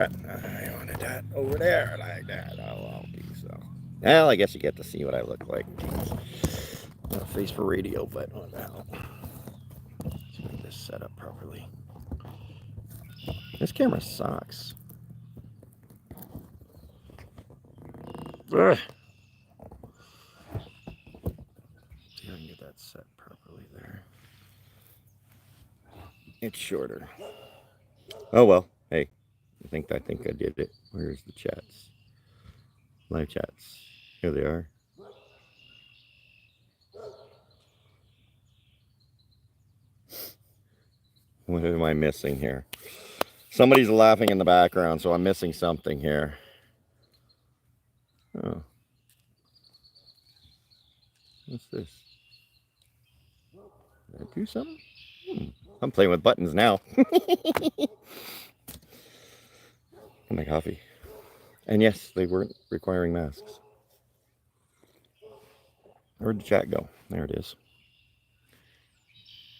I wanted that over there like that. Oh, okay, so. Well, I guess you get to see what I look like. Not a face for radio, but what the hell. Let's get this set up properly. This camera sucks. Ugh. See if I can get that set properly there. It's shorter. Oh well. Hey, I think I did it. Where's the chats? Live chats. Here they are. What am I missing here? Somebody's laughing in the background, so I'm missing something here. Oh. What's this? Did I do something? I'm playing with buttons now. My coffee. And yes, they weren't requiring masks. Where'd the chat go? There it is.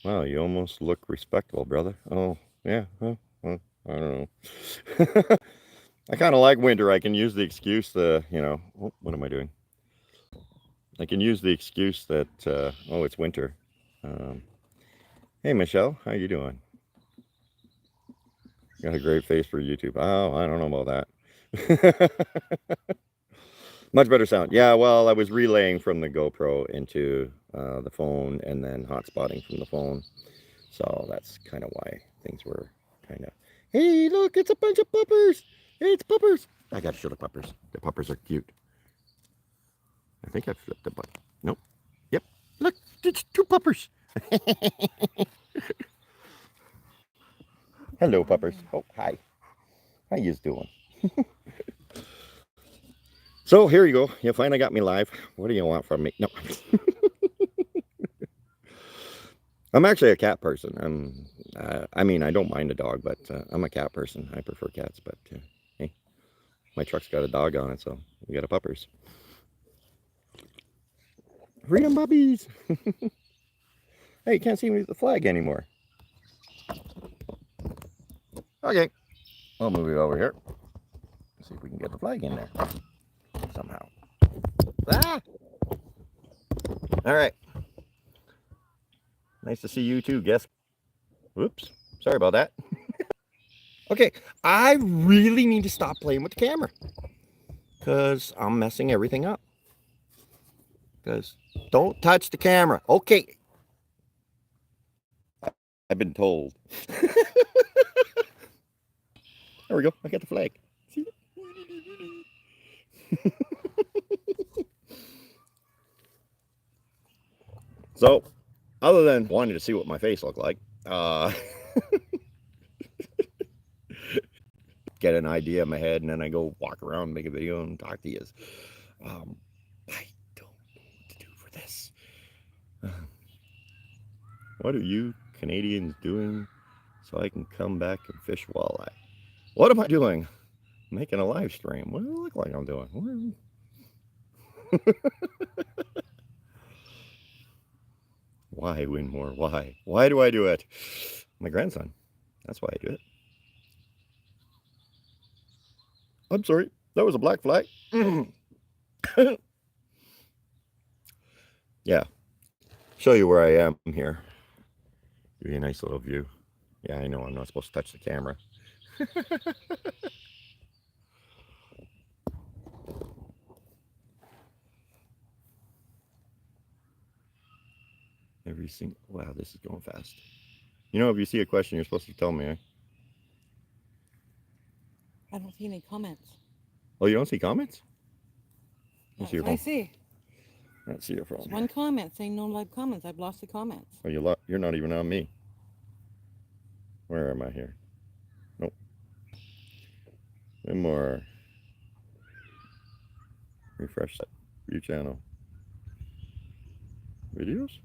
Wow, you almost look respectable, brother. Oh, yeah. Well, I don't know. I kind of like winter. I can use the excuse that, oh, what am I doing? I can use the excuse that, oh, it's winter. Hey, Michelle, how you doing? Got a great face for YouTube. Oh, I don't know about that. Much better sound. Yeah, well, I was relaying from the GoPro into the phone and then hotspotting from the phone. So that's kind of why things were kind of, hey, look, it's a bunch of puppers. Hey, it's puppers. I got to show the puppers. The puppers are cute. I think I flipped the button. Nope. Yep. Look, it's two puppers. Hello, puppers. Oh, hi. How you doing? So here you go. You finally got me live. What do you want from me? No. I'm actually a cat person. I mean, I don't mind a dog, but I'm a cat person. I prefer cats, but hey, my truck's got a dog on it, so we got a puppers. Freedom puppies. Hey, you can't see me with the flag anymore. Okay, I'll move it over here. See if we can get the flag in there somehow. Ah! All right. Nice to see you too, guess. Whoops. Sorry about that. Okay, I really need to stop playing with the camera because I'm messing everything up. Because don't touch the camera. Okay. I've been told. There we go. I got the flag. See? So, other than wanting to see what my face looked like, get an idea in my head, and then I go walk around, make a video, and talk to you. I don't know what to do for this. What are you Canadians doing so I can come back and fish walleye? What am I doing? Making a live stream. What do I look like I'm doing? Why, Windmoor? Why? Why do I do it? My grandson. That's why I do it. I'm sorry. That was a black flag. Yeah. Show you where I am here. Give you a nice little view. Yeah, I know I'm not supposed to touch the camera. Every single, wow, this is going fast. You know, if you see a question, you're supposed to tell me. I don't see any comments. Oh, you don't see comments? That's what I see. Let's see your phone. There's one comment saying no live comments. I've lost the comments. Oh, you're not even on me. Where am I here? Nope. One more. Refresh that. View channel. Videos?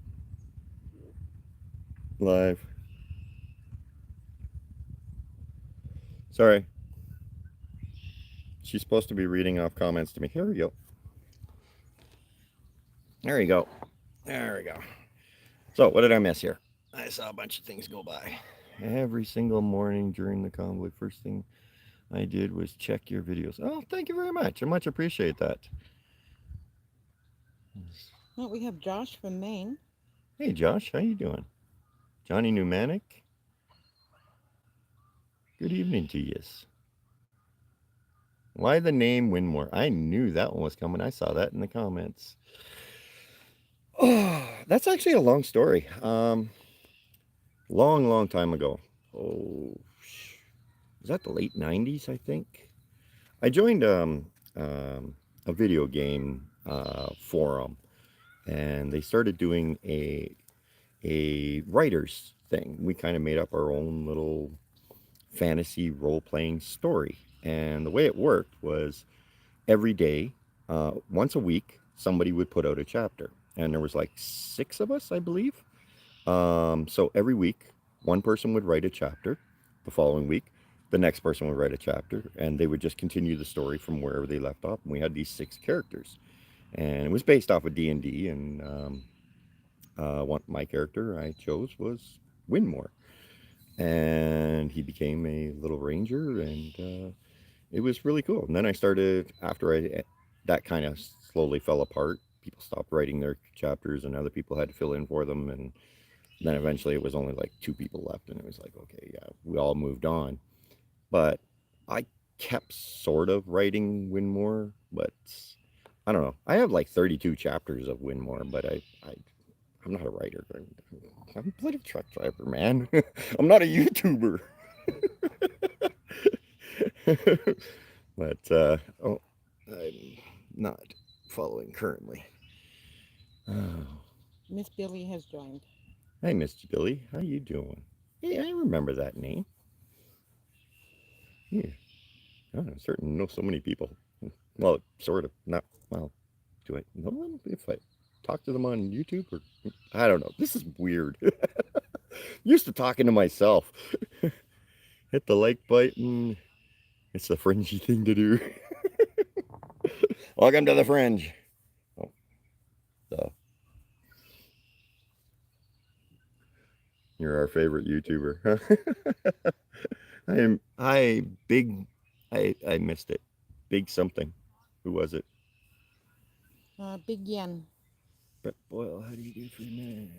Live. Sorry. She's supposed to be reading off comments to me. Here we go. There you go. There we go. So, what did I miss here? I saw a bunch of things go by. Every single morning during the convoy, first thing I did was check your videos. Oh, thank you very much. I much appreciate that. Well, we have Josh from Maine. Hey, Josh, how you doing? Johnny Pneumatic. Good evening to you. Why the name Windmoor? I knew that one was coming. I saw that in the comments. Oh, that's actually a long story. Long time ago. Oh, was that the late 90s, I think? I joined a video game forum, and they started doing a writers thing. We kind of made up our own little fantasy role-playing story. And the way it worked was every day, once a week, somebody would put out a chapter. And there was like 6 of us, I believe. So every week, one person would write a chapter. The following week, the next person would write a chapter, and they would just continue the story from wherever they left off. And we had these 6 characters, and it was based off of D&D. And my character I chose was Windmoor, and he became a little ranger, and it was really cool. And then I started after that kind of slowly fell apart. People stopped writing their chapters, and other people had to fill in for them, and then eventually it was only like 2 people left, and it was like, okay, yeah, we all moved on. But I kept sort of writing Windmoor, but I don't know. I have like 32 chapters of Windmoor, but I'm not a writer. I'm a bloody truck driver, man. I'm not a YouTuber. But oh, I'm not following currently. Oh. Miss Billy has joined. Hey, Miss Billy, how you doing? Hey, I remember that name. Yeah, I'm certain to know so many people. Well, sort of. Not well. Do I know them if I talk to them on YouTube or I don't know. This is weird. Used to talking to myself. Hit the like button. It's the fringy thing to do. Welcome to the fringe. Oh, so you're our favorite YouTuber. I missed it. Big something. Who was it? Big Yen. But Boyle, how do you do for me?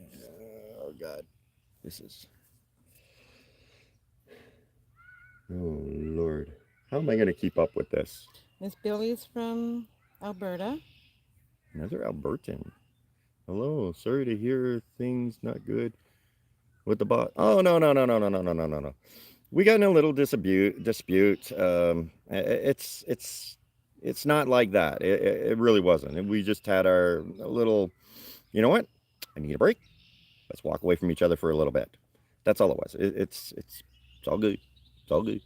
Oh God, this is. Oh Lord, how am I going to keep up with this? Miss Billy's from Alberta. Another Albertan. Hello, sorry to hear things not good with the bot. Oh no. We got in a little dispute. It's not like that. It really wasn't. We just had our little. You know what? I need a break. Let's walk away from each other for a little bit. That's all it was. It's all good. It's all good.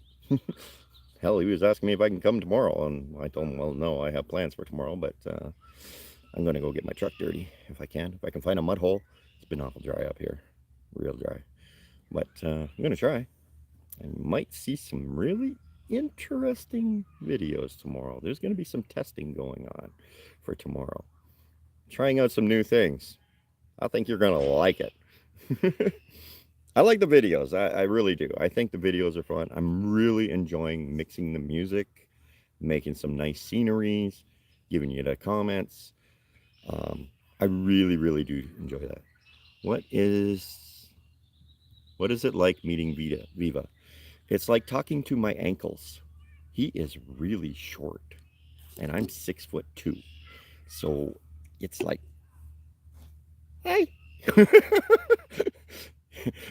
Hell, he was asking me if I can come tomorrow, and I told him, well, no, I have plans for tomorrow, but I'm going to go get my truck dirty if I can. If I can find a mud hole. It's been awful dry up here. Real dry. But I'm going to try. I might see some really interesting videos tomorrow. There's going to be some testing going on for tomorrow. Trying out some new things. I think you're going to like it. I like the videos. I really do. I think the videos are fun. I'm really enjoying mixing the music, making some nice sceneries, giving you the comments. I really do enjoy that. What is it like meeting Viva? It's like talking to my ankles. He is really short, and I'm 6'2". So it's like, hey.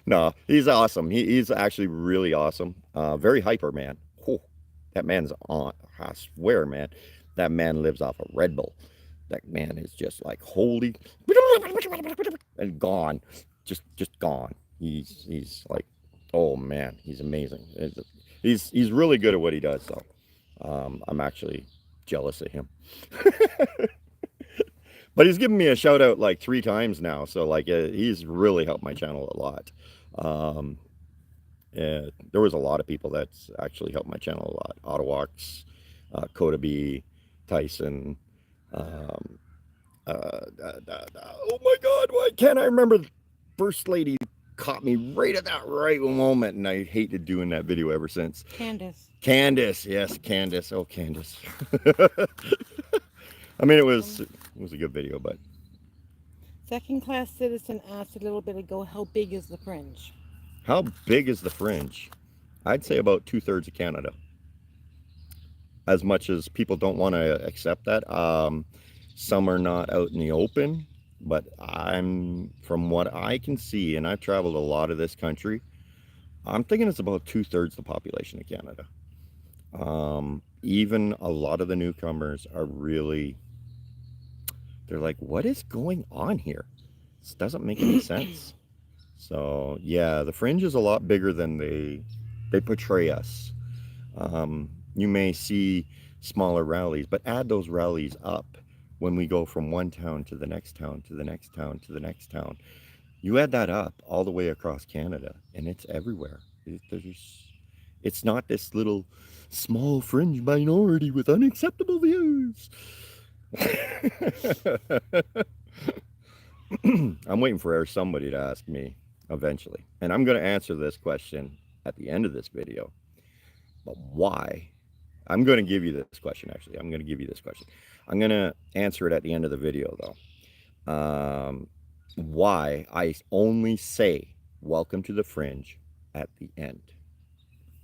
No, he's awesome. He's actually really awesome. Very hyper, man. Oh, that man's on. I swear, man. That man lives off a Red Bull. That man is just like holy and gone, just gone. He's like, oh man, he's amazing. He's really good at what he does. So I'm actually jealous of him. But he's given me a shout out like 3 times now. So like he's really helped my channel a lot. There was a lot of people that's actually helped my channel a lot. Ottowox, Coda B, Tyson. Oh my God, why can't I remember First Lady caught me right at that right moment, and I hated doing that video ever since. Candace. Yes, Candace. Oh, Candace. I mean, it was a good video, but Second class citizen asked a little bit ago, how big is the fringe? how big is the fringe? I'd say about 2/3 of Canada. As much as people don't want to accept that, some are not out in the open, but from what I can see, and I've traveled a lot of this country, I'm thinking it's about 2/3 the population of Canada. Even a lot of the newcomers are really, they're like, what is going on here? This doesn't make any sense. So yeah, the fringe is a lot bigger than they portray us. You may see smaller rallies, but add those rallies up when we go from one town to the next town, to the next town, to the next town. You add that up all the way across Canada, and it's everywhere. It's not this little small fringe minority with unacceptable views. I'm waiting for somebody to ask me eventually, and I'm going to answer this question at the end of this video. But why? I'm going to give you this question, actually. I'm going to give you this question. I'm going to answer it at the end of the video, though. Why I only say welcome to the fringe at the end,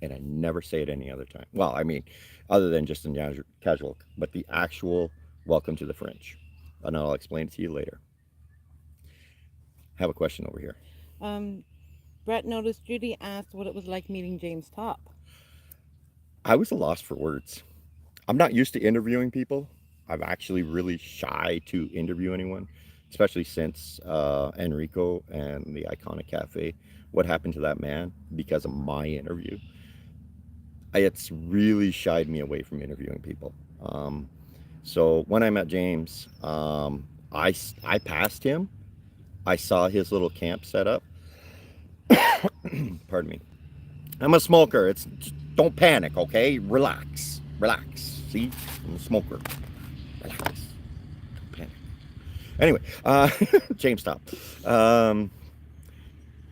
and I never say it any other time. Well, I mean, other than just in casual, but the actual welcome to the fringe. And I'll explain it to you later. Have a question over here. Brett noticed Judy asked what it was like meeting James Top. I was lost for words. I'm not used to interviewing people. I'm actually really shy to interview anyone, especially since Enrico and the Iconic Cafe. What happened to that man because of my interview? It's really shied me away from interviewing people. So when I met James, I passed him. I saw his little camp set up. Pardon me. I'm a smoker. Don't panic, okay? Relax. See, I'm a smoker. Relax. Don't panic. Anyway, James Top.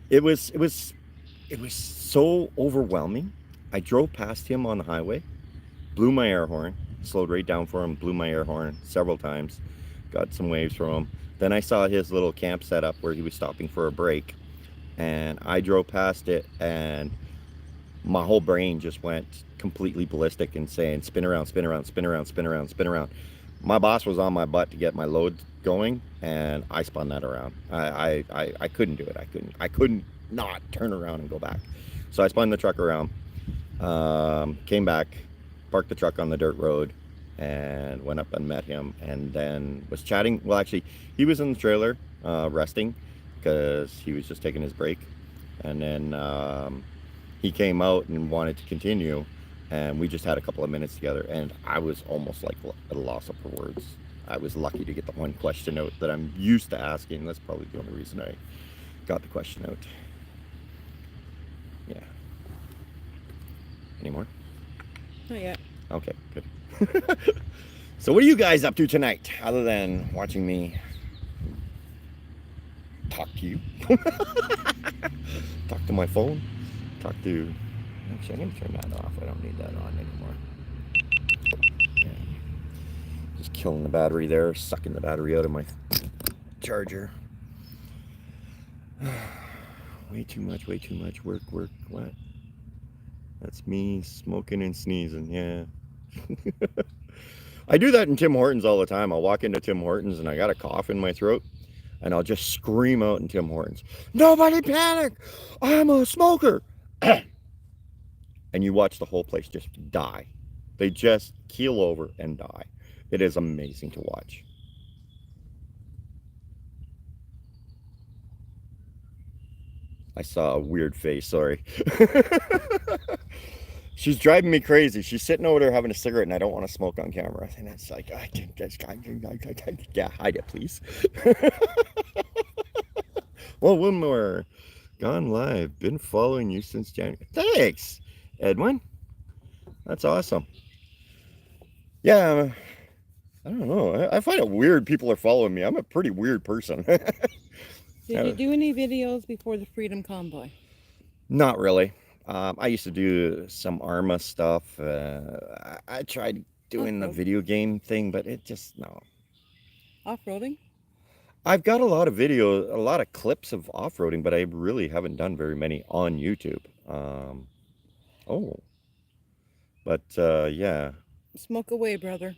It was so overwhelming. I drove past him on the highway, blew my air horn, slowed right down for him, blew my air horn several times, got some waves from him. Then I saw his little camp set up where he was stopping for a break, and I drove past it, and my whole brain just went completely ballistic and saying, spin around, spin around, spin around, spin around, spin around. My boss was on my butt to get my load going, and I spun that around. I couldn't do it. I couldn't not turn around and go back. So I spun the truck around, came back, parked the truck on the dirt road, and went up and met him, and then was chatting. Well, actually, he was in the trailer resting because he was just taking his break, and then he came out and wanted to continue, and we just had a couple of minutes together, and I was almost like at a loss for words. I was lucky to get the one question out that I'm used to asking. That's probably the only reason I got the question out. Yeah. Any more? Not yet. Okay, good. So what are you guys up to tonight, other than watching me talk to you? Talk to my phone? Actually, I'm going to turn that off. I don't need that on anymore. Yeah. Just killing the battery there, sucking the battery out of my charger. Way too much. Work. What? That's me smoking and sneezing, yeah. I do that in Tim Hortons all the time. I'll walk into Tim Hortons and I got a cough in my throat, and I'll just scream out in Tim Hortons, "Nobody panic! I'm a smoker!" And you watch the whole place just die. They just keel over and die. It is amazing to watch. I saw a weird face, sorry. She's driving me crazy. She's sitting over there having a cigarette, and I don't want to smoke on camera. And it's like, yeah, hide it, please. Well, Windmoor, gone live. Been following you since January. Thanks, Edwin. That's awesome. Yeah, I don't know. I find it weird people are following me. I'm a pretty weird person. Did you do any videos before the Freedom Convoy? Not really. I used to do some Arma stuff. I tried doing the Off-road. video game thing, but it just, no. Off-roading? I've got a lot of video, a lot of clips of off-roading, but I really haven't done very many on YouTube. Oh, but yeah. Smoke away, brother.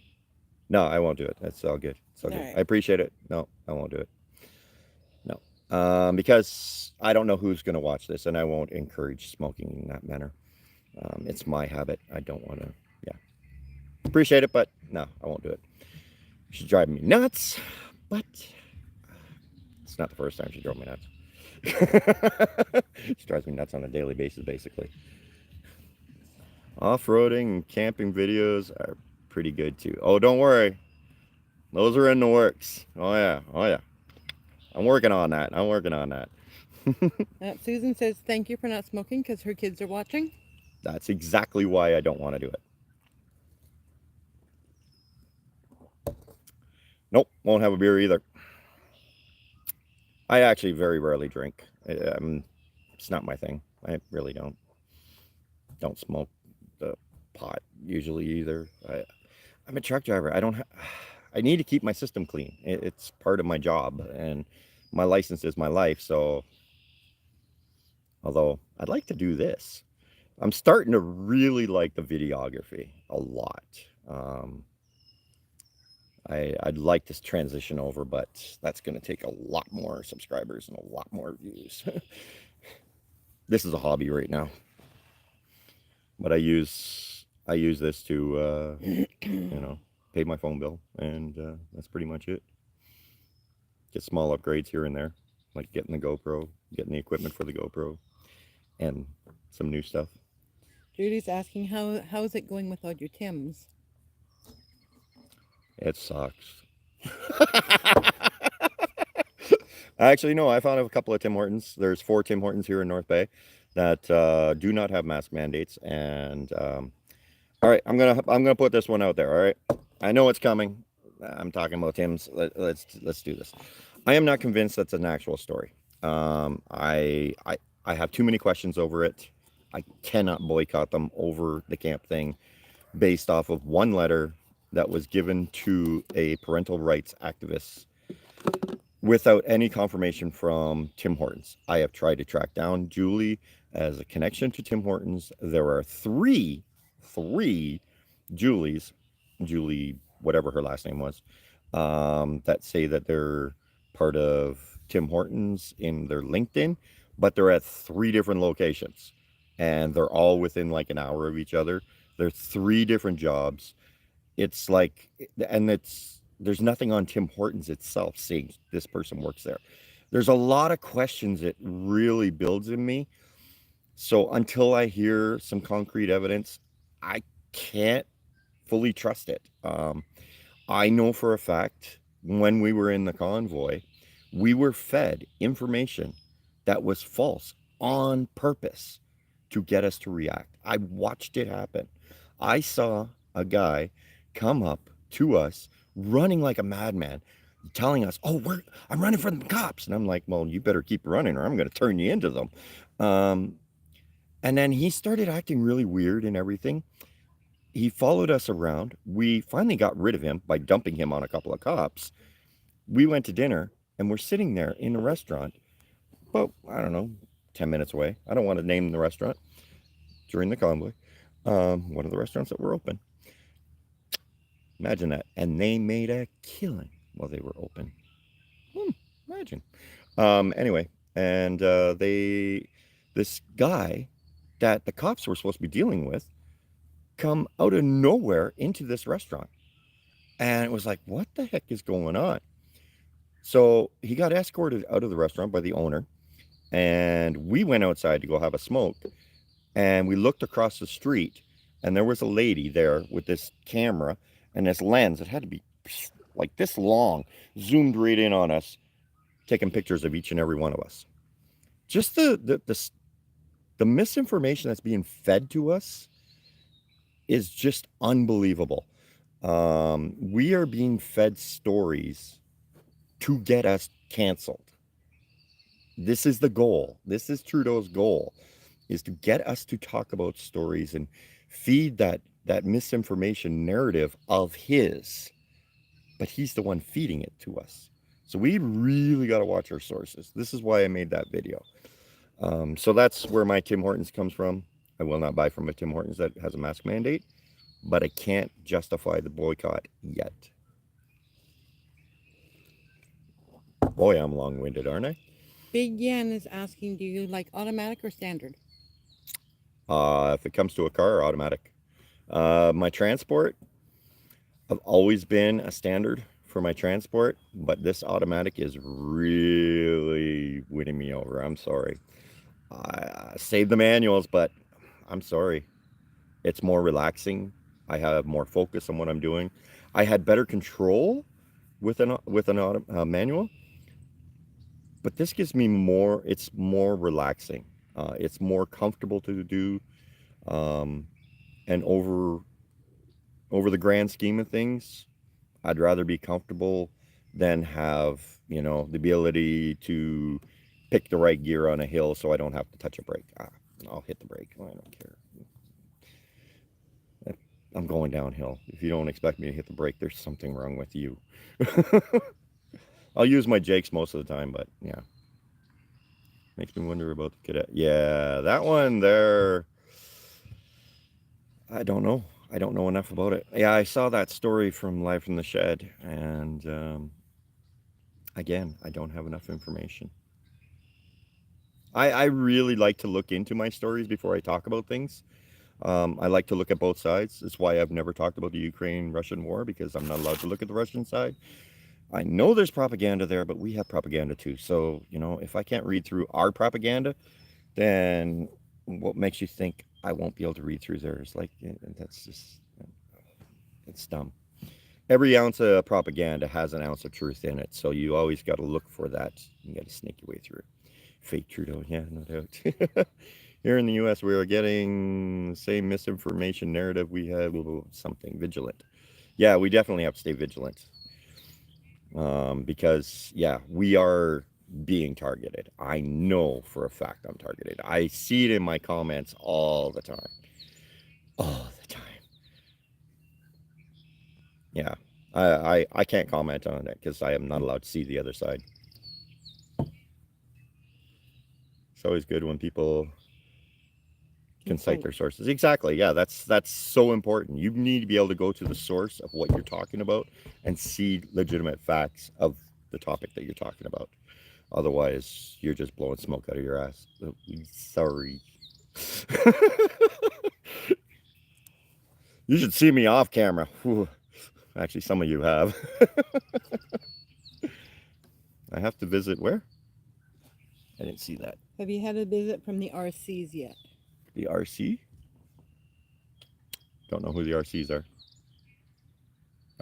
No, I won't do it. That's all good. It's all good. Right. I appreciate it. No, I won't do it. No, because I don't know who's going to watch this, and I won't encourage smoking in that manner. It's my habit. I don't want to. Yeah, appreciate it, but no, I won't do it. She's driving me nuts, but it's not the first time she drove me nuts. She drives me nuts on a daily basis, basically. Off-roading and camping videos are pretty good too. Oh, don't worry. Those are in the works. Oh yeah. Oh yeah. I'm working on that. I'm working on that. Susan says thank you for not smoking because her kids are watching. That's exactly why I don't want to do it. Nope, won't have a beer either. I actually very rarely drink. It's not my thing. I really don't. Don't smoke the pot usually either. I'm a truck driver. I need to keep my system clean. It's part of my job, and my license is my life. So, although I'd like to do this, I'm starting to really like the videography a lot. I'd like to transition over, but that's going to take a lot more subscribers and a lot more views. This is a hobby right now, but I use this to pay my phone bill, and that's pretty much it. Get small upgrades here and there, like getting the GoPro, getting the equipment for the GoPro, and some new stuff. Judy's asking how is it going with all your Tims? It sucks. Actually, no, I found a couple of Tim Hortons. There's 4 Tim Hortons here in North Bay that do not have mask mandates. And all right, I'm gonna put this one out there. All right, I know it's coming. I'm talking about Tim's. Let's do this. I am not convinced that's an actual story. I have too many questions over it. I cannot boycott them over the camp thing based off of one letter that was given to a parental rights activist without any confirmation from Tim Hortons. I have tried to track down Julie as a connection to Tim Hortons. There are three Julies, Julie, whatever her last name was, that say that they're part of Tim Hortons in their LinkedIn, but they're at 3 different locations, and they're all within like an hour of each other. They're 3 different jobs. It's like, and there's nothing on Tim Hortons itself saying this person works there. There's a lot of questions it really builds in me. So until I hear some concrete evidence, I can't fully trust it. I know for a fact when we were in the convoy, we were fed information that was false on purpose to get us to react. I watched it happen. I saw a guy come up to us running like a madman, telling us, "Oh, I'm running from the cops." And I'm like, "Well, you better keep running or I'm going to turn you into them." And then he started acting really weird and everything. He followed us around. We finally got rid of him by dumping him on a couple of cops. We went to dinner, and we're sitting there in a restaurant, but I don't know, 10 minutes away. I don't want to name the restaurant during the convoy. One of the restaurants that were open. Imagine that. And they made a killing while they were open. Imagine. Anyway, and this guy that the cops were supposed to be dealing with come out of nowhere into this restaurant. And it was like, what the heck is going on? So he got escorted out of the restaurant by the owner. And we went outside to go have a smoke. And we looked across the street, and there was a lady there with this camera and this lens. It had to be like this long, zoomed right in on us, taking pictures of each and every one of us. Just the misinformation that's being fed to us is just unbelievable. We are being fed stories to get us canceled. This is the goal. This is Trudeau's goal, is to get us to talk about stories and feed that misinformation narrative of his, but he's the one feeding it to us. So we really got to watch our sources. This is why I made that video. So that's where my Tim Hortons comes from. I will not buy from a Tim Hortons that has a mask mandate, but I can't justify the boycott yet. Boy, I'm long-winded, aren't I? Big Yen is asking, do you like automatic or standard? If it comes to a car, automatic. My transport, I've always been a standard for my transport, but this automatic is really winning me over. I'm sorry. I save the manuals, but I'm sorry. It's more relaxing. I have more focus on what I'm doing. I had better control with an manual, but this gives me more. It's more relaxing. It's more comfortable to do, and over the grand scheme of things, I'd rather be comfortable than have, you know, the ability to pick the right gear on a hill so I don't have to touch a brake. I'll hit the brake. I don't care. I'm going downhill. If you don't expect me to hit the brake, there's something wrong with you. I'll use my jakes most of the time, but yeah. Makes me wonder about the cadet. Yeah, that one there. I don't know. I don't know enough about it. Yeah, I saw that story from Live from the Shed, and again, I don't have enough information. I really like to look into my stories before I talk about things. I like to look at both sides. That's why I've never talked about the Ukraine-Russian war, because I'm not allowed to look at the Russian side. I know there's propaganda there, but we have propaganda too. So, you know, if I can't read through our propaganda, then what makes you think I won't be able to read through theirs? Like, that's just, it's dumb. Every ounce of propaganda has an ounce of truth in it. So you always got to look for that. You got to sneak your way through it. Fake Trudeau, yeah, no doubt. Here in the U.S., we are getting the same misinformation narrative we had something vigilant. Yeah, we definitely have to stay vigilant, because, yeah, we are being targeted. I know for a fact I'm targeted. I see it in my comments all the time. All the time. Yeah, I can't comment on it because I am not allowed to see the other side. It's always good when people can cite their sources. Exactly. Yeah, that's so important. You need to be able to go to the source of what you're talking about and see legitimate facts of the topic that you're talking about. Otherwise, you're just blowing smoke out of your ass. Sorry. You should see me off camera. Whew. Actually, some of you have. I have to visit where? I didn't see that. Have you had a visit from the RCs yet? The RC? Don't know who the RCs are.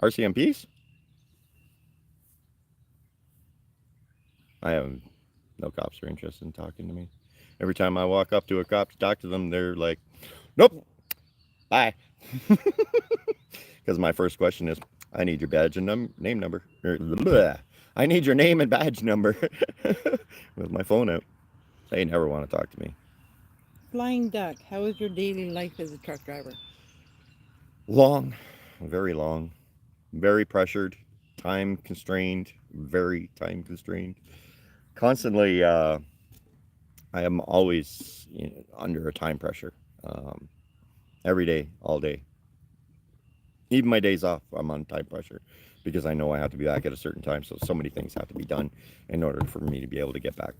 RCMPs? I have no cops are interested in talking to me. Every time I walk up to a cop to talk to them, they're like, nope, bye. Because my first question is, I need your badge and name number. I need your name and badge number with my phone out. They never want to talk to me. Flying Duck, how is your daily life as a truck driver? Long, very long, very pressured, time constrained, very time constrained. Constantly, I am always, you know, under a time pressure. Every day, all day. Even my days off, I'm on time pressure because I know I have to be back at a certain time. So many things have to be done in order for me to be able to get back.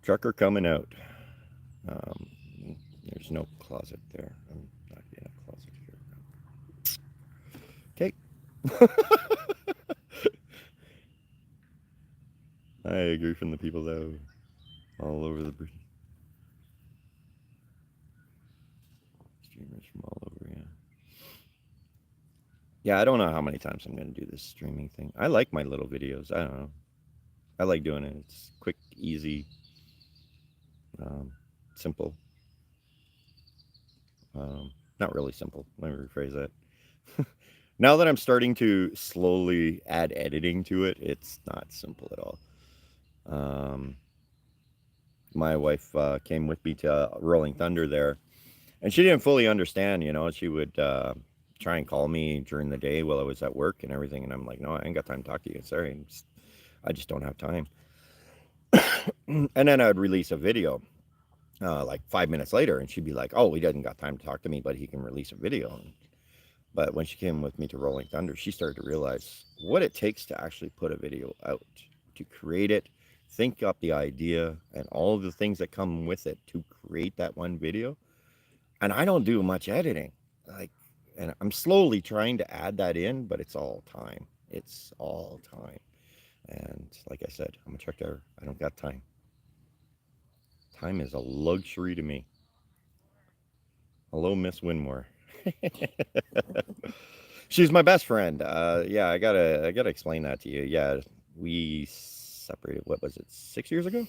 Trucker coming out. There's no closet there. I'm not in a closet here. Okay. I agree from the people though, all over the streamers from all over. Yeah. Yeah, I don't know how many times I'm going to do this streaming thing. I like my little videos. I don't know. I like doing it. It's quick, easy, simple. Not really simple. Let me rephrase that. Now that I'm starting to slowly add editing to it, it's not simple at all. Um, my wife came with me to Rolling Thunder there, and she didn't fully understand. She would try and call me during the day while I was at work and everything, and I'm like, no, I ain't got time to talk to you. Sorry, I just don't have time. And then I would release a video like 5 minutes later, and she'd be like, oh, he doesn't got time to talk to me, but he can release a video. But when she came with me to Rolling Thunder, she started to realize what it takes to actually put a video out, to create it, think up the idea, and all of the things that come with it to create that one video. And I don't do much editing. Like, and I'm slowly trying to add that in, but it's all time. It's all time. And like I said, I'm a truck driver. I don't got time. Time is a luxury to me. Hello, Miss Windmoor. She's my best friend. Yeah, I gotta explain that to you. Yeah, we separated. What was it? 6 years ago?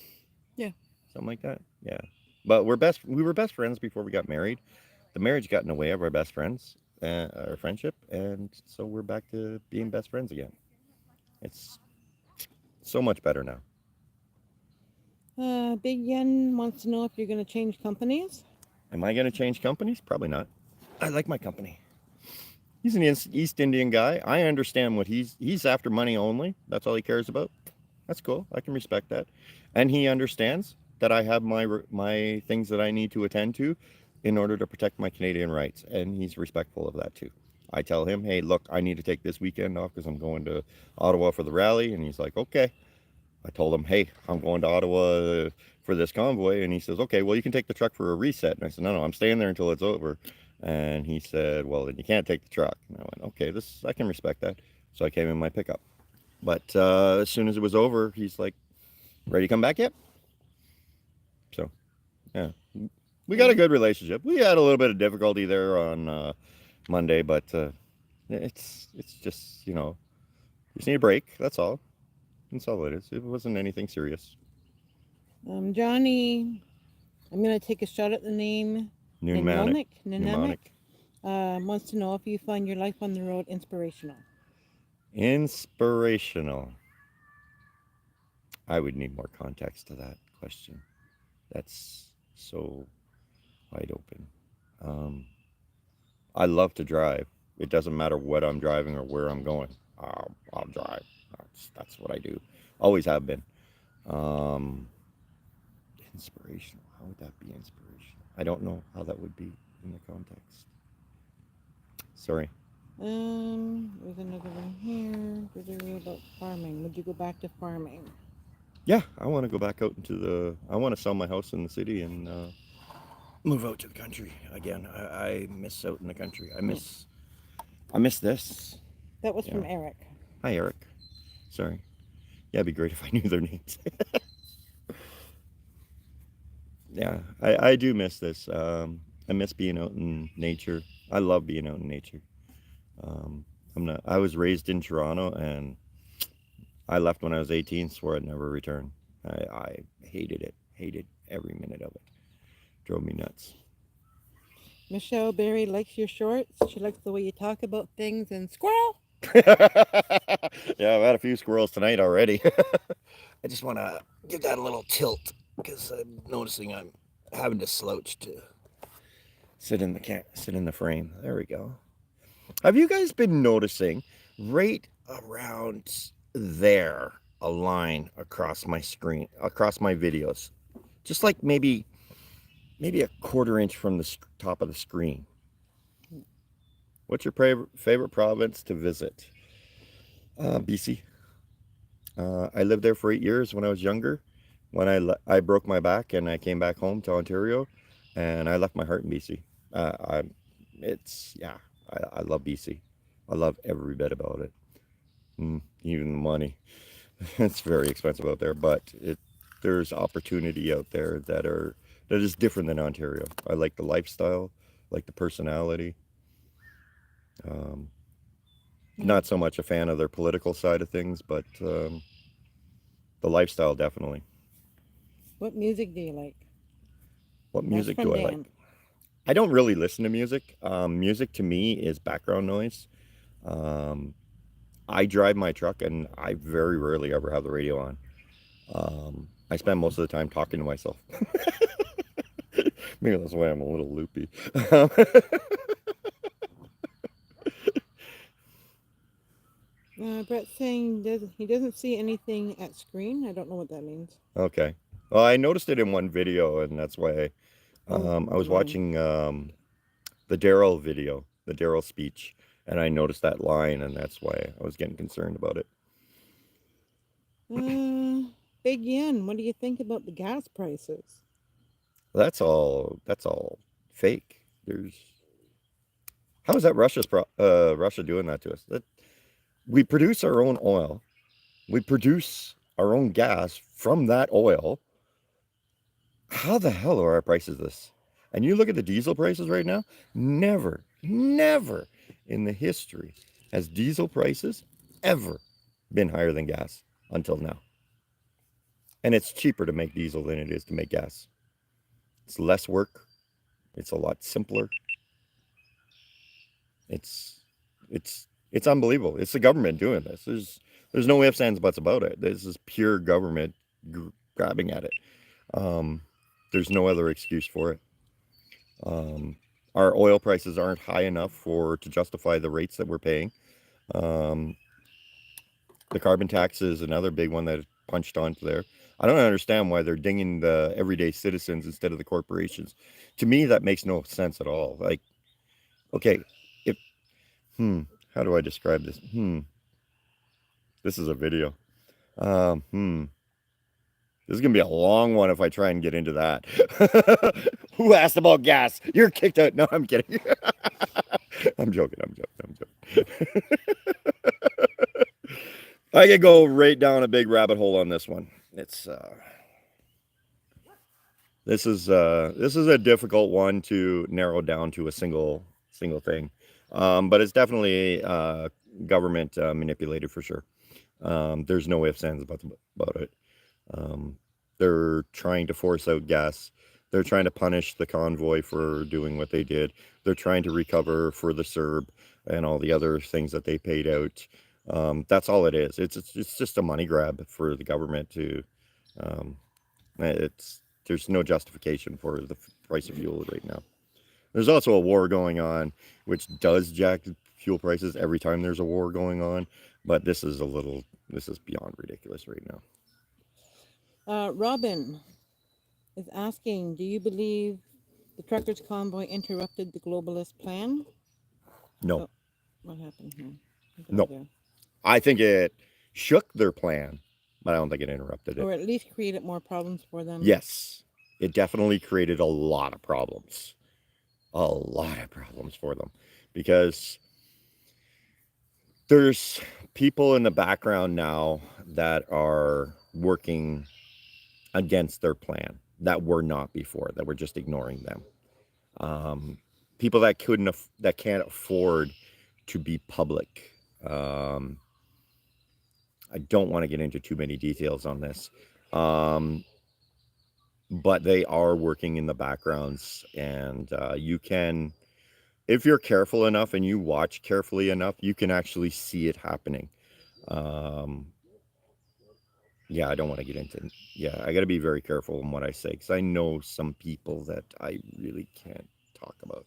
Yeah. Something like that. Yeah, but we were best friends before we got married. The marriage got in the way of our best friends, our friendship, and so we're back to being best friends again. It's so much better now. Big Yen wants to know if you're going to change companies. Am I going to change companies? Probably not. I like my company. He's an East Indian guy. I understand what he's after money only. That's all he cares about. That's cool. I can respect that. And he understands that I have my things that I need to attend to in order to protect my Canadian rights. And he's respectful of that too. I tell him, hey, look, I need to take this weekend off because I'm going to Ottawa for the rally. And he's like, okay. I told him, hey, I'm going to Ottawa for this convoy. And he says, okay, well, you can take the truck for a reset. And I said, no, I'm staying there until it's over. And he said, well, then you can't take the truck. And I went, okay, I can respect that. So I came in my pickup. But as soon as it was over, he's like, ready to come back yet? So, yeah. We got a good relationship. We had a little bit of difficulty there on Monday, but it's just, just need a break. That's all. That's all it is. It wasn't anything serious. Johnny, I'm going to take a shot at the name. Mnemonic. Wants to know if you find your life on the road inspirational. Inspirational. I would need more context to that question. That's so wide open. I love to drive. It doesn't matter what I'm driving or where I'm going. I'll drive. That's what I do. Always have been. Inspirational. How would that be inspirational? I don't know how that would be in the context. Sorry. There's another one here. About farming. Would you go back to farming? Yeah, I want to go back out I want to sell my house in the city and move out to the country again. I miss out in the country. I miss this. That was from Eric. Hi, Eric. Sorry. Yeah, it'd be great if I knew their names. Yeah, I do miss this. I miss being out in nature. I love being out in nature. I was raised in Toronto, and I left when I was 18, swore I'd never return. I hated it. Hated every minute of it. Drove me nuts. Michelle Berry likes your shorts. She likes the way you talk about things. And squirrel! Yeah, I've had a few squirrels tonight already. I just want to give that a little tilt because I'm noticing I'm having to slouch to sit in the frame. There we go. Have you guys been noticing right around there a line across my screen, across my videos, just like maybe a quarter inch from the top of the screen? What's your favorite province to visit? BC. I lived there for 8 years when I was younger. When I broke my back and I came back home to Ontario, and I left my heart in BC. I love BC. I love every bit about it. Even the money. It's very expensive out there, but there's opportunity out there that is different than Ontario. I like the lifestyle, like the personality. Not so much a fan of their political side of things, but the lifestyle definitely. What music do you like? What music do I like? I don't really listen to music. Music to me is background noise. I drive my truck, and I very rarely ever have the radio on. I spend most of the time talking to myself. Maybe that's why I'm a little loopy. Brett's saying he doesn't see anything at screen. I don't know what that means. Okay. Well, I noticed it in one video, and that's why Oh, I was line. watching the Daryl video, the Daryl speech, and I noticed that line, and that's why I was getting concerned about it. Big Yen, what do you think about the gas prices? That's all. That's all fake. There's how is that Russia doing that to us? That we produce our own oil, we produce our own gas from that oil. How the hell are our prices this? And you look at the diesel prices right now, never, never in the history has diesel prices ever been higher than gas until now. And it's cheaper to make diesel than it is to make gas. It's less work. It's a lot simpler. It's it's unbelievable. It's the government doing this. There's no ifs, ands, buts about it. This is pure government grabbing at it. Um, there's no other excuse for it. Our oil prices aren't high enough to justify the rates that we're paying. Um, the carbon tax is another big one that punched onto there. I don't understand why they're dinging the everyday citizens instead of the corporations. To me, that makes no sense at all. Like, okay, if how do I describe this? This is a video. This is gonna be a long one if I try and get into that. Who asked about gas? You're kicked out. No, I'm kidding. I'm joking. I'm joking. I could go right down a big rabbit hole on this one. This is a difficult one to narrow down to a single thing, but it's definitely government manipulated for sure. There's no ifs, ands, about it. They're trying to force out gas. They're trying to punish the convoy for doing what they did. They're trying to recover for the CERB and all the other things that they paid out. That's all it is. It's just a money grab for the government to. There's no justification for the price of fuel right now. There's also a war going on, which does jack fuel prices every time there's a war going on. But this is beyond ridiculous right now. Robin is asking, do you believe the truckers' convoy interrupted the globalist plan? No. Oh, what happened here? No. I think it shook their plan, but I don't think it interrupted it. Or at least created more problems for them. Yes, it definitely created a lot of problems. A lot of problems for them. Because there's people in the background now that are working against their plan that were not before, that were just ignoring them. People that can't afford to be public. I don't want to get into too many details on this, but they are working in the backgrounds, and you can, if you're careful enough and you watch carefully enough, you can actually see it happening. Yeah, I don't want to get into. Yeah, I got to be very careful in what I say because I know some people that I really can't talk about.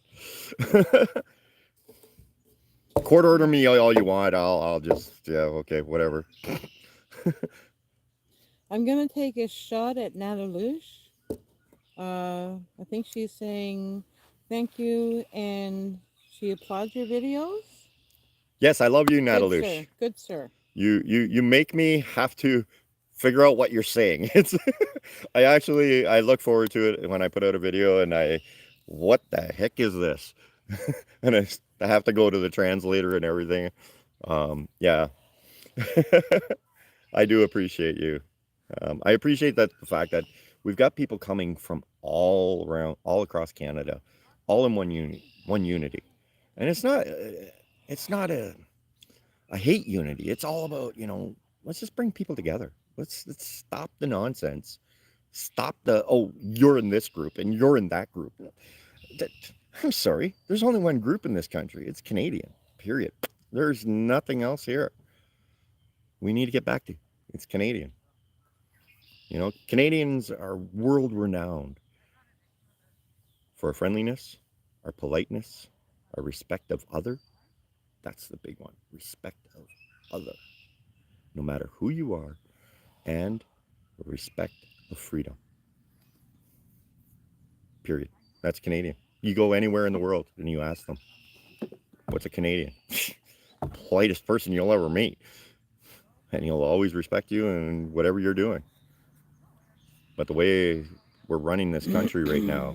Court order me all you want. I'll just okay, whatever. I'm gonna take a shot at Natalush. I think she's saying thank you and she applauds your videos. Yes, I love you, Natalush. Natalush. Good sir. You make me have to figure out what you're saying. It's I look forward to it when I put out a video and what the heck is this? And I have to go to the translator and everything. Yeah. I do appreciate you. I appreciate the fact that we've got people coming from all around, all across Canada, all in one unity. And it's not a hate unity. It's all about, let's just bring people together. Let's stop the nonsense. Stop you're in this group and you're in that group. I'm sorry. There's only one group in this country. It's Canadian, period. There's nothing else here. We need to get back to. It's Canadian. You know, Canadians are world renowned for our friendliness, our politeness, our respect of other. That's the big one. Respect of other, no matter who you are, and respect of freedom. Period. That's Canadian. You go anywhere in the world and you ask them, what's a Canadian? Politest person you'll ever meet. And he'll always respect you and whatever you're doing. But the way we're running this country right now,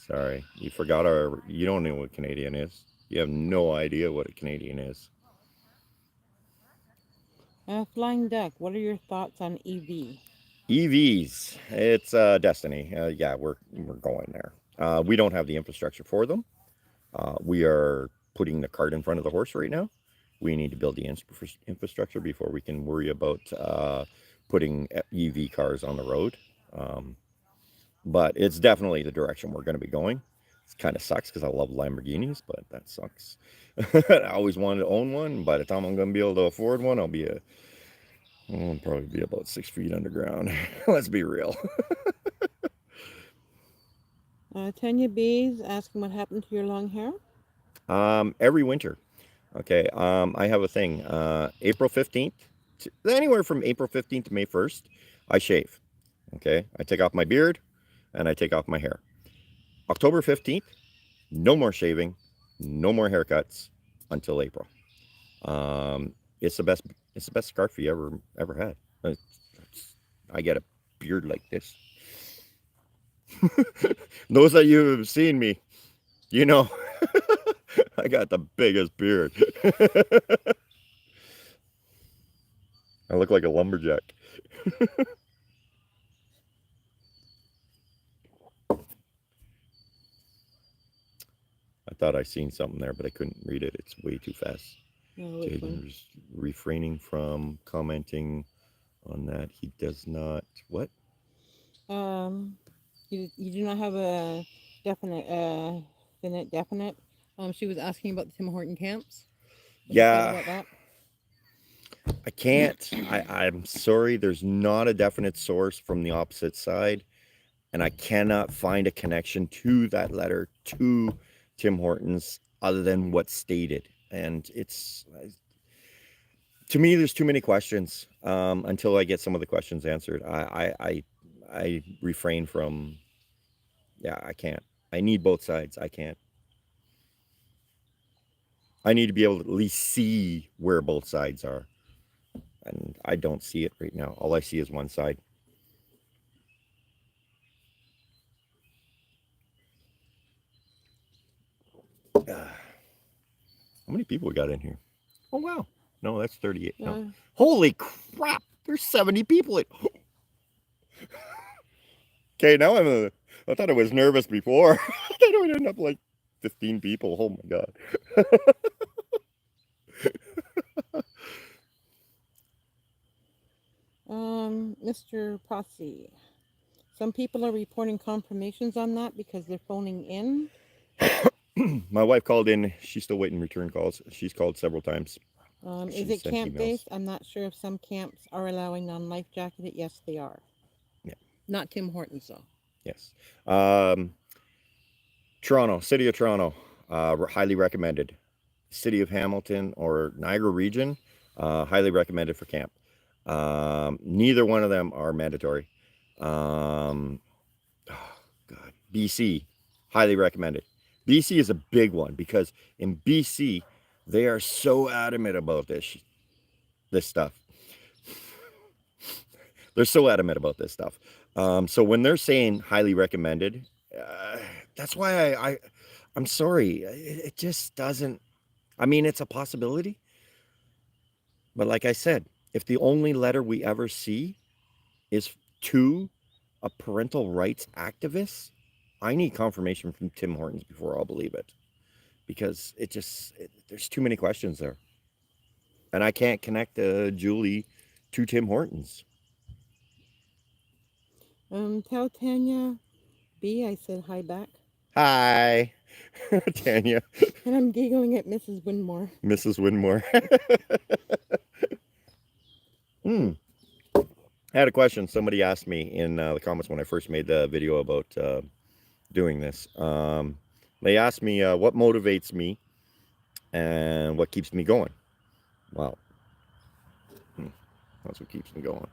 sorry, you don't know what Canadian is. You have no idea what a Canadian is. Flying Duck, what are your thoughts on EV? EVs, it's destiny. Yeah, we're going there. We don't have the infrastructure for them. We are putting the cart in front of the horse right now. We need to build the infrastructure before we can worry about putting EV cars on the road. But it's definitely the direction we're going to be going. It kind of sucks because I love Lamborghinis, but that sucks. I always wanted to own one. By the time I'm going to be able to afford one, I'll probably be about 6 feet underground. Let's be real. Tanya B's asking what happened to your long hair. Every winter. Okay. I have a thing. April 15th, anywhere from April 15th to May 1st, I shave. Okay. I take off my beard and I take off my hair. October 15th, no more shaving, no more haircuts until April. It's the best. It's the best scarf you ever had. I get a beard like this. Those of you who've seen me, you know, I got the biggest beard. I look like a lumberjack. I thought I seen something there, but I couldn't read it. It's way too fast. Jaden's refraining from commenting on that. He does not. What? You do not have a definite, definite. She was asking about the Tim Horton camps. Yeah. About that? I can't. I'm sorry. There's not a definite source from the opposite side, and I cannot find a connection to that letter to Tim Hortons other than what's stated. And it's, to me, there's too many questions. Until I get some of the questions answered, I refrain from. Yeah, I can't. I need both sides. I can't. I need to be able to at least see where both sides are. And I don't see it right now. All I see is one side. How many people we got in here? Oh, wow. No, that's 38. No. Holy crap. There's 70 people. Okay, now I thought I was nervous before. I thought it would end up like 15 people. Oh, my God. Mr. Posse. Some people are reporting confirmations on that because they're phoning in. My wife called in. She's still waiting return calls. She's called several times. Is it camp-based? I'm not sure if some camps are allowing non-life jacketed. Yes, they are. Yeah. Not Tim Hortons, though. Yes. Toronto, City of Toronto, highly recommended. City of Hamilton or Niagara region, highly recommended for camp. Neither one of them are mandatory. Oh God, BC, highly recommended. BC is a big one because in BC they are so adamant about this stuff. They're so adamant about this stuff. So when they're saying highly recommended, that's why I'm sorry. It just doesn't. I mean, it's a possibility. But like I said, if the only letter we ever see is to a parental rights activist, I need confirmation from Tim Hortons before I'll believe it. Because there's too many questions there. And I can't connect Julie to Tim Hortons. Tell Tanya B I said hi back. Hi. Tanya. And I'm giggling at Mrs. Windmoor. Mrs. Windmoor. I had a question. Somebody asked me in the comments when I first made the video about doing this. They asked me what motivates me and what keeps me going. Well, that's what keeps me going.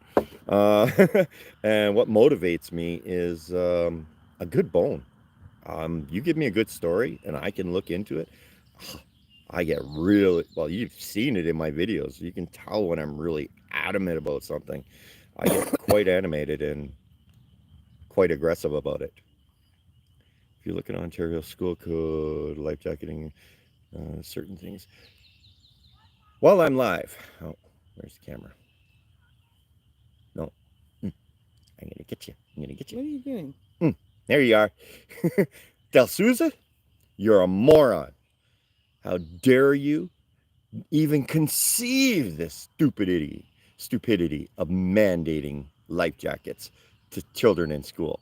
And what motivates me is a good bone. You give me a good story and I can look into it. I get really, well, you've seen it in my videos. You can tell when I'm really adamant about something. I get quite animated and quite aggressive about it. If you look at Ontario School Code, life jacketing, certain things. While I'm live, oh, where's the camera? No, I'm gonna get you. I'm gonna get you. What are you doing? There you are. Del Souza, you're a moron. How dare you even conceive this stupidity of mandating life jackets to children in school?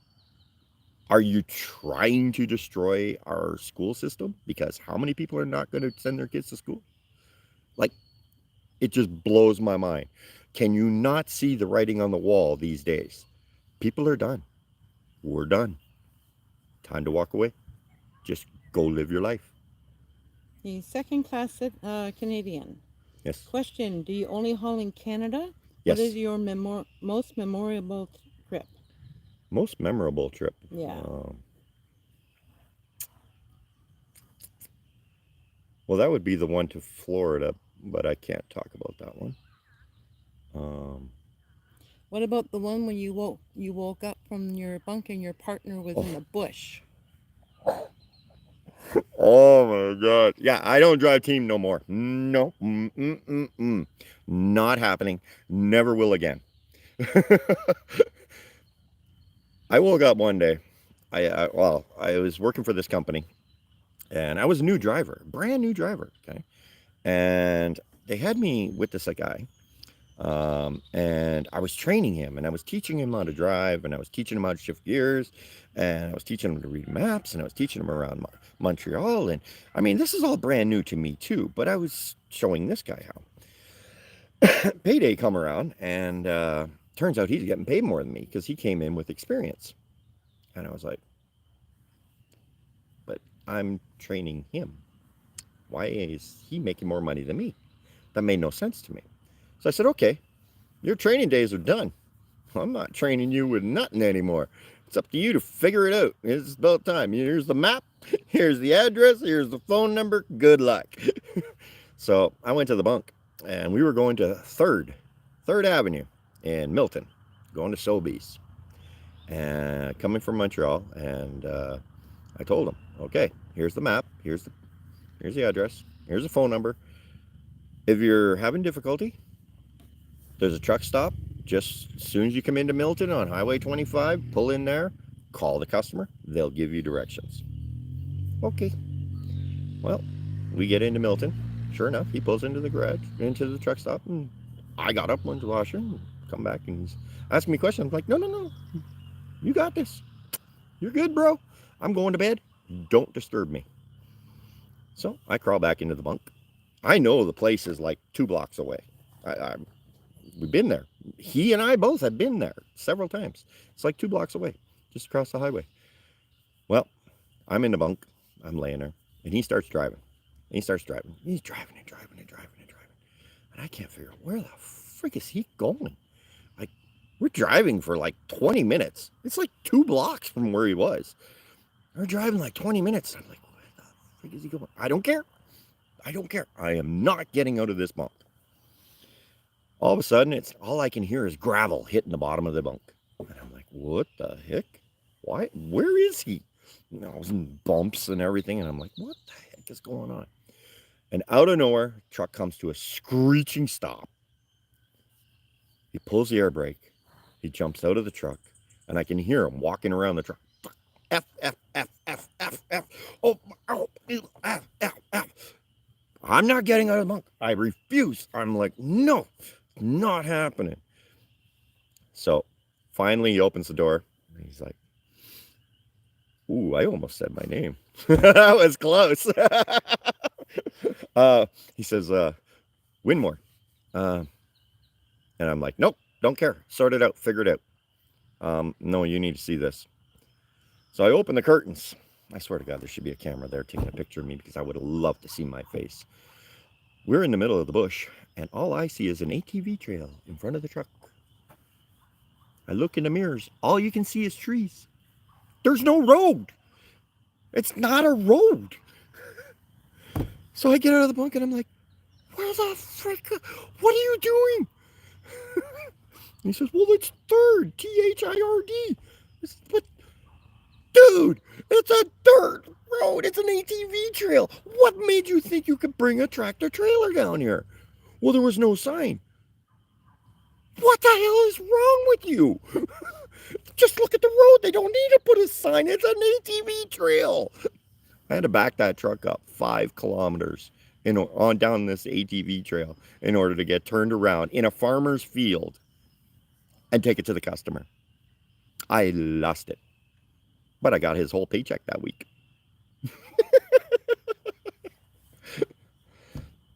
Are you trying to destroy our school system? Because how many people are not going to send their kids to school? Like, it just blows my mind. Can you not see the writing on the wall these days? People are done. We're done. Time to walk away. Just go live your life. The second class Canadian. Yes. Question: do you only haul in Canada? Yes. What is your most memorable trip? Most memorable trip? Yeah. Well, that would be the one to Florida, but I can't talk about that one. What about the one when you woke up from your bunk and your partner was in the bush? Oh my God. Yeah, I don't drive team no more. No. Not happening. Never will again. I woke up one day. I was working for this company and I was a new driver, brand new driver. Okay. And they had me witness a guy. And I was training him and I was teaching him how to drive and I was teaching him how to shift gears and I was teaching him to read maps and I was teaching him around Montreal. And I mean, this is all brand new to me too, but I was showing this guy how. Payday come around and turns out he's getting paid more than me because he came in with experience. And I was like, but I'm training him. Why is he making more money than me? That made no sense to me. So I said, okay, your training days are done. I'm not training you with nothing anymore. It's up to you to figure it out. It's about time. Here's the map. Here's the address. Here's the phone number. Good luck. So I went to the bunk and we were going to 3rd Avenue in Milton, going to Sobeys. And coming from Montreal. And I told him, okay, here's the map. Here's the address. Here's the phone number. If you're having difficulty, there's a truck stop just as soon as you come into Milton on Highway 25. Pull in there, call the customer. They'll give you directions. Okay. Well, we get into Milton. Sure enough, he pulls into the garage, into the truck stop, and I got up, went to the washroom, come back, and he's asking me questions. I'm like, no. You got this. You're good, bro. I'm going to bed. Don't disturb me. So I crawl back into the bunk. I know the place is like 2 blocks away. We've been there. He and I both have been there several times. It's like 2 blocks away, just across the highway. Well, I'm in the bunk. I'm laying there. And he starts driving. And he starts driving. He's driving and driving and driving and driving. And I can't figure out where the frick is he going? Like, we're driving for like 20 minutes. It's like 2 blocks from where he was. We're driving like 20 minutes. I'm like, where the frick is he going? I don't care. I am not getting out of this bunk. All of a sudden, it's all I can hear is gravel hitting the bottom of the bunk. And I'm like, what the heck? Why? Where is he? You know, and bumps and everything. And I'm like, what the heck is going on? And out of nowhere, truck comes to a screeching stop. He pulls the air brake. He jumps out of the truck. And I can hear him walking around the truck. F. Oh, F. I'm not getting out of the bunk. I refuse. I'm like, no, not happening. So finally he opens the door. And he's like, Ooh, I almost said my name. That was close. He says, Windmoor. Uh, and I'm like, nope, don't care. Sort it out. Figure it out. No, you need to see this. So I open the curtains. I swear to God, there should be a camera there taking a picture of me because I would have loved to see my face. We're in the middle of the bush, and all I see is an ATV trail in front of the truck. I look in the mirrors. All you can see is trees. There's no road. It's not a road. So I get out of the bunk and I'm like, where the frick? What are you doing? And he says, well, it's third. THIRD. But, dude, it's a dirt road. It's an ATV trail. What made you think you could bring a tractor trailer down here? Well, there was no sign. What the hell is wrong with you? Just look at the road. They don't need to put a sign. It's an ATV trail. I had to back that truck up 5 kilometers on down this ATV trail in order to get turned around in a farmer's field and take it to the customer. I lost it. But I got his whole paycheck that week.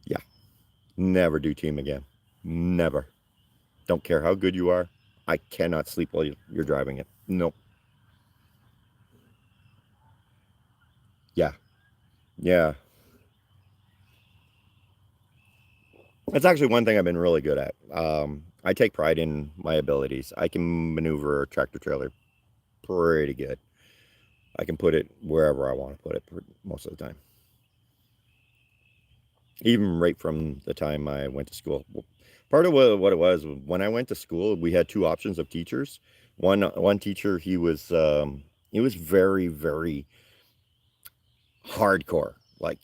Yeah. Never do team again. Never. Don't care how good you are. I cannot sleep while you're driving it. Nope. Yeah. Yeah. That's actually one thing I've been really good at. I take pride in my abilities. I can maneuver a tractor trailer pretty good. I can put it wherever I want to put it most of the time. Even right from the time I went to school. Part of what it was, when I went to school, we had 2 options of teachers. One teacher, he was very, very hardcore. Like,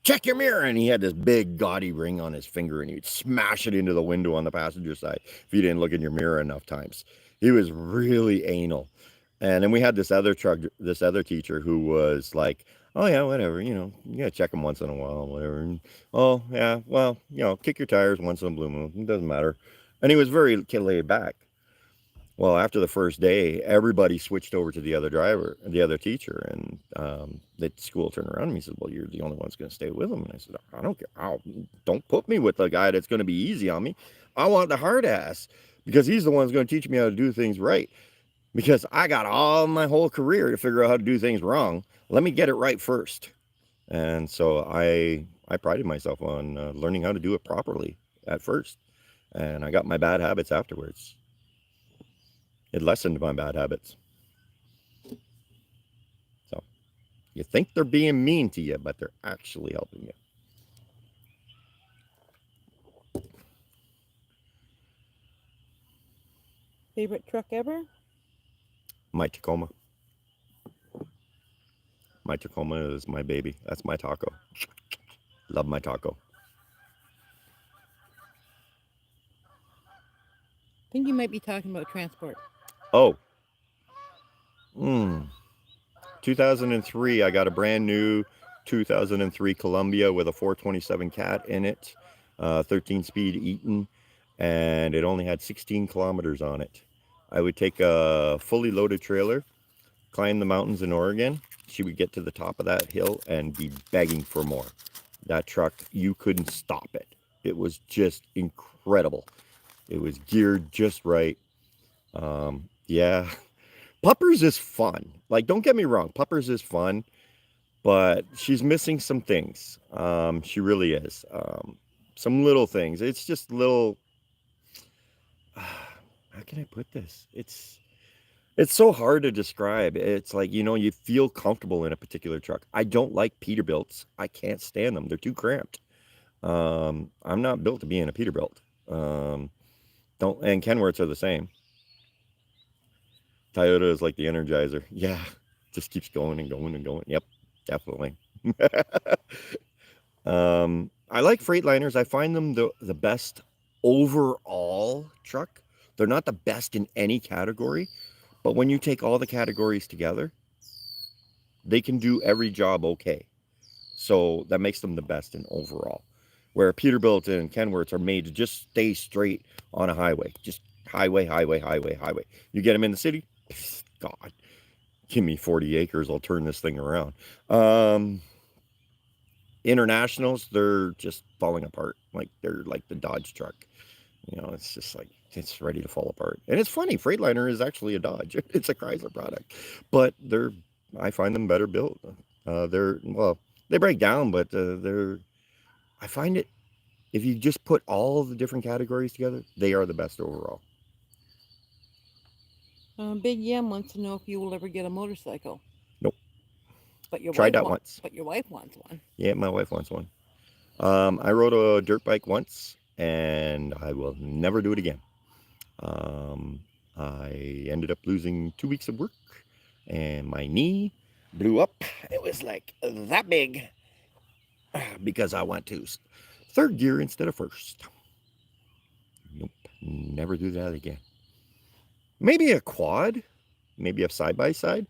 check your mirror, and he had this big gaudy ring on his finger, and he'd smash it into the window on the passenger side if you didn't look in your mirror enough times. He was really anal. And then we had this other teacher who was like, oh yeah, whatever, you gotta check them once in a while, whatever. And, oh yeah, well, kick your tires once in a blue moon, it doesn't matter. And he was very laid back. Well, after the first day, everybody switched over to the other teacher, and the school turned around to me and said, well, you're the only one that's going to stay with him. And I said, I don't care. Don't put me with the guy that's going to be easy on me. I want the hard ass, because he's the one that's going to teach me how to do things right. Because I got all my whole career to figure out how to do things wrong. Let me get it right first. And so I prided myself on learning how to do it properly at first. And I got my bad habits afterwards. It lessened my bad habits. So you think they're being mean to you, but they're actually helping you. Favorite truck ever? My Tacoma. My Tacoma is my baby. That's my taco. Love my taco. I think you might be talking about transport. Oh. 2003, I got a brand new 2003 Columbia with a 427 Cat in it, 13-speed Eaton, and it only had 16 kilometers on it. I would take a fully loaded trailer, climb the mountains in Oregon. She would get to the top of that hill and be begging for more. That truck, you couldn't stop it. It was just incredible. It was geared just right. Yeah. Puppers is fun. Like, don't get me wrong, Puppers is fun, but she's missing some things. She really is. Some little things. It's just little. How can I put this? It's so hard to describe. It's like, you feel comfortable in a particular truck. I don't like Peterbilts. I can't stand them. They're too cramped. I'm not built to be in a Peterbilt. And Kenworths are the same. Toyota is like the Energizer. Yeah, just keeps going and going and going. Yep, definitely. I like Freightliners. I find them the best overall truck. They're not the best in any category, but when you take all the categories together, they can do every job okay. So that makes them the best in overall. Where Peterbilt and Kenworths are made to just stay straight on a highway. Just highway, highway, highway, highway. You get them in the city, God. Give me 40 acres, I'll turn this thing around. Internationals, they're just falling apart. Like they're like the Dodge truck. You know, it's just like it's ready to fall apart. And it's funny, Freightliner is actually a Dodge. It's a Chrysler product, but I find them better built. They break down, but I find it, if you just put all the different categories together, they are the best overall. Big Yam wants to know if you will ever get a motorcycle. Nope. But your Tried wife that wants. once. But your wife wants one. Yeah, my wife wants one. I rode a dirt bike once, and I will never do it again. I ended up losing 2 weeks of work, and my knee blew up. It was like that big because I went to third gear instead of first. Nope, never do that again. Maybe a quad, maybe a side-by-side,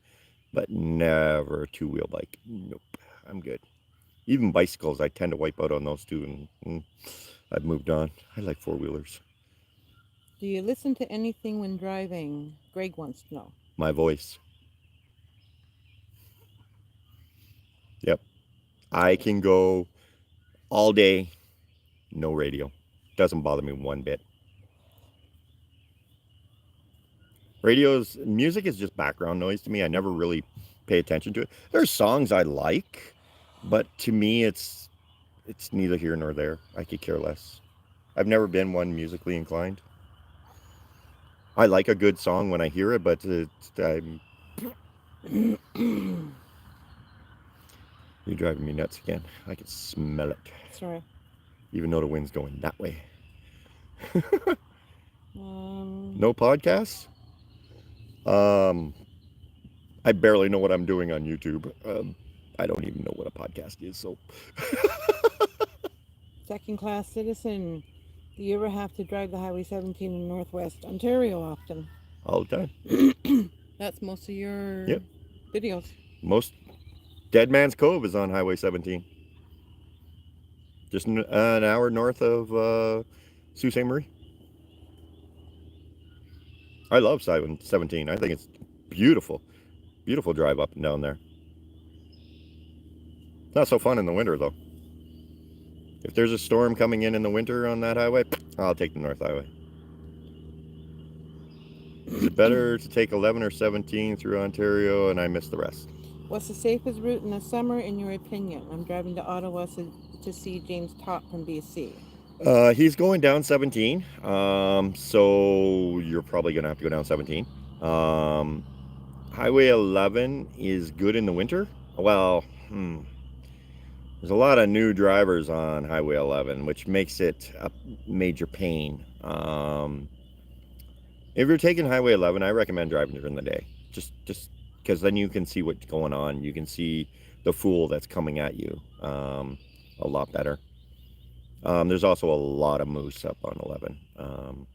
but never a two-wheel bike. Nope, I'm good. Even bicycles, I tend to wipe out on those too, and I've moved on. I like four-wheelers. Do you listen to anything when driving? Greg wants to know. My voice. Yep. I can go all day, no radio. Doesn't bother me one bit. Music is just background noise to me. I never really pay attention to it. There's songs I like, but to me it's neither here nor there. I could care less. I've never been one musically inclined. I like a good song when I hear it, but you're driving me nuts again. I can smell it. Sorry. Even though the wind's going that way. No No podcasts? I barely know what I'm doing on YouTube. I don't even know what a podcast is, so. Second class citizen. Do you ever have to drive the Highway 17 in Northwest Ontario often? All the time. That's most of your Yep. videos. Most Dead Man's Cove is on Highway 17. Just an hour north of Sault Ste. Marie. I love 17. I think it's beautiful. Beautiful drive up and down there. Not so fun in the winter, though. If there's a storm coming in the winter on that highway, I'll take the North Highway. Is it better to take 11 or 17 through Ontario and I miss the rest? What's the safest route in the summer, in your opinion? I'm driving to Ottawa to see James Top from BC. He's going down 17, so you're probably going to have to go down 17. Highway 11 is good in the winter. Well, there's a lot of new drivers on Highway 11, which makes it a major pain. If you're taking Highway 11, I recommend driving during the day. Just because then you can see what's going on. You can see the fool that's coming at you a lot better. There's also a lot of moose up on 11.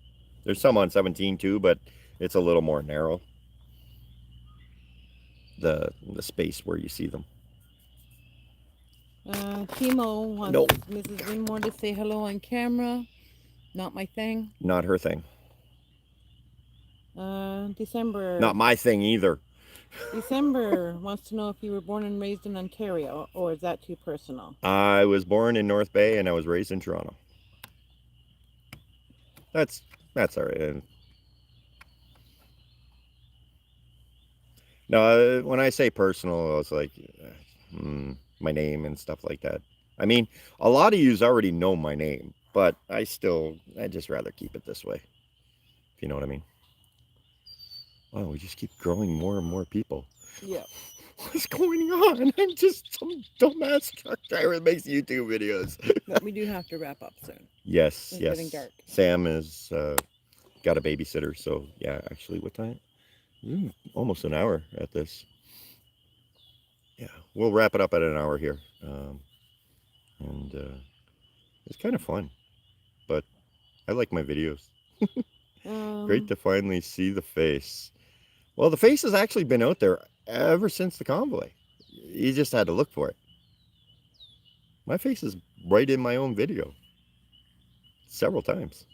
There's some on 17 too, but it's a little more narrow. The space where you see them. Timo wants Mrs. Windmoor to say hello on camera. Not my thing. Not her thing. December. Not my thing either. December wants to know if you were born and raised in Ontario, or is that too personal? I was born in North Bay and I was raised in Toronto. That's all right. No, when I say personal, it's like my name and stuff like that. I mean, a lot of yous already know my name, but I just rather keep it this way. If you know what I mean. Oh, we just keep growing more and more people. Yeah. What's going on? I'm just some dumbass truck driver that makes YouTube videos. But we do have to wrap up soon. Yes, It's yes. getting dark. Sam has got a babysitter, so yeah. Actually, what time? Almost an hour at this. Yeah, we'll wrap it up at an hour here, and it's kind of fun. But I like my videos. Great to finally see the face. Well, the face has actually been out there ever since the convoy. You just had to look for it. My face is right in my own video. Several times.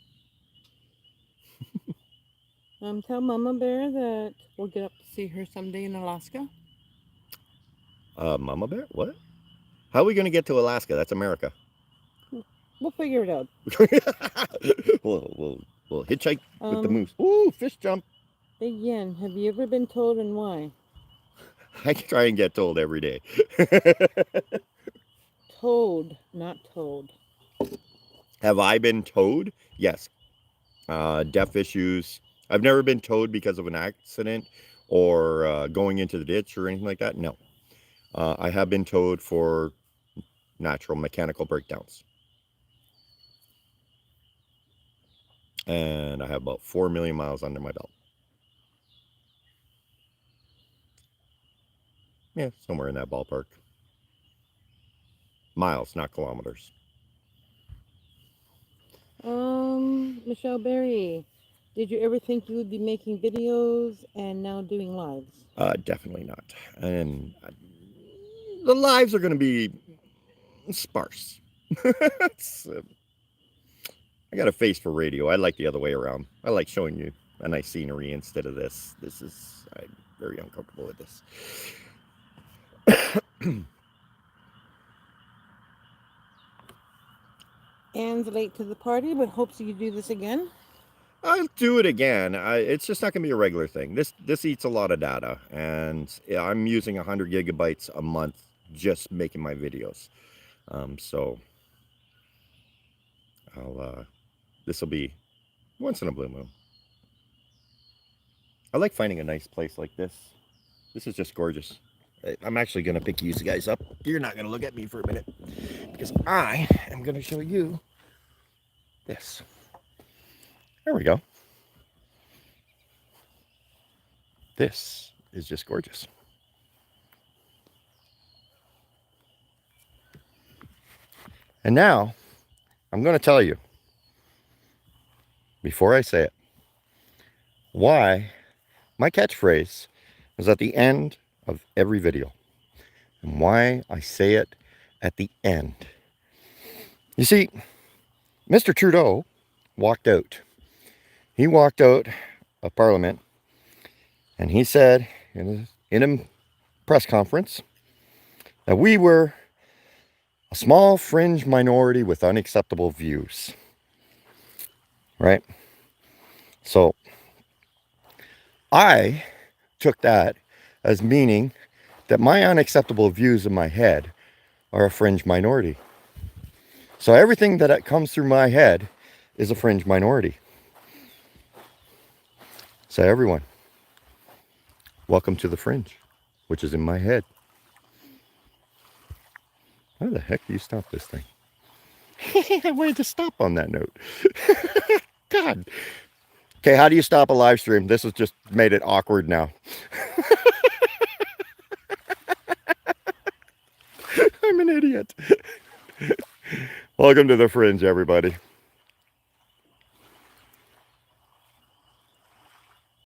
Tell Mama Bear that we'll get up to see her someday in Alaska. Mama Bear? What? How are we going to get to Alaska? That's America. We'll figure it out. we'll hitchhike with the Um, moose. Ooh, fish jump. Big Yen, have you ever been told and why? I try and get told every day. Told, not told. Have I been towed? Yes. Deaf issues. I've never been towed because of an accident or going into the ditch or anything like that. No. I have been towed for natural mechanical breakdowns. And I have about 4 million miles under my belt. Yeah, somewhere in that ballpark. Miles, not kilometers. Michelle Berry, did you ever think you would be making videos and now doing lives? Definitely not. And the lives are going to be sparse. I got a face for radio. I like the other way around. I like showing you a nice scenery instead of this. I'm very uncomfortable with this. Anne's late to the party, but hopes you do this again. I'll do it again. It's just not going to be a regular thing. This eats a lot of data, and I'm using 100 gigabytes a month just making my videos. So this will be once in a blue moon. I like finding a nice place like this. This is just gorgeous. I'm actually going to pick you guys up. You're not going to look at me for a minute because I am going to show you this. There we go. This is just gorgeous. And now I'm going to tell you, before I say it, why my catchphrase is at the end of every video and why I say it at the end. You see, Mr. Trudeau walked out. He walked out of Parliament and he said in a press conference that we were a small fringe minority with unacceptable views. Right? So I took that as meaning that my unacceptable views in my head are a fringe minority. So everything that comes through my head is a fringe minority. So everyone, welcome to the fringe, which is in my head. How the heck do you stop this thing? I wanted to stop on that note. God. Okay, how do you stop a live stream? This has just made it awkward now. I'm an idiot. Welcome to the fringe, everybody.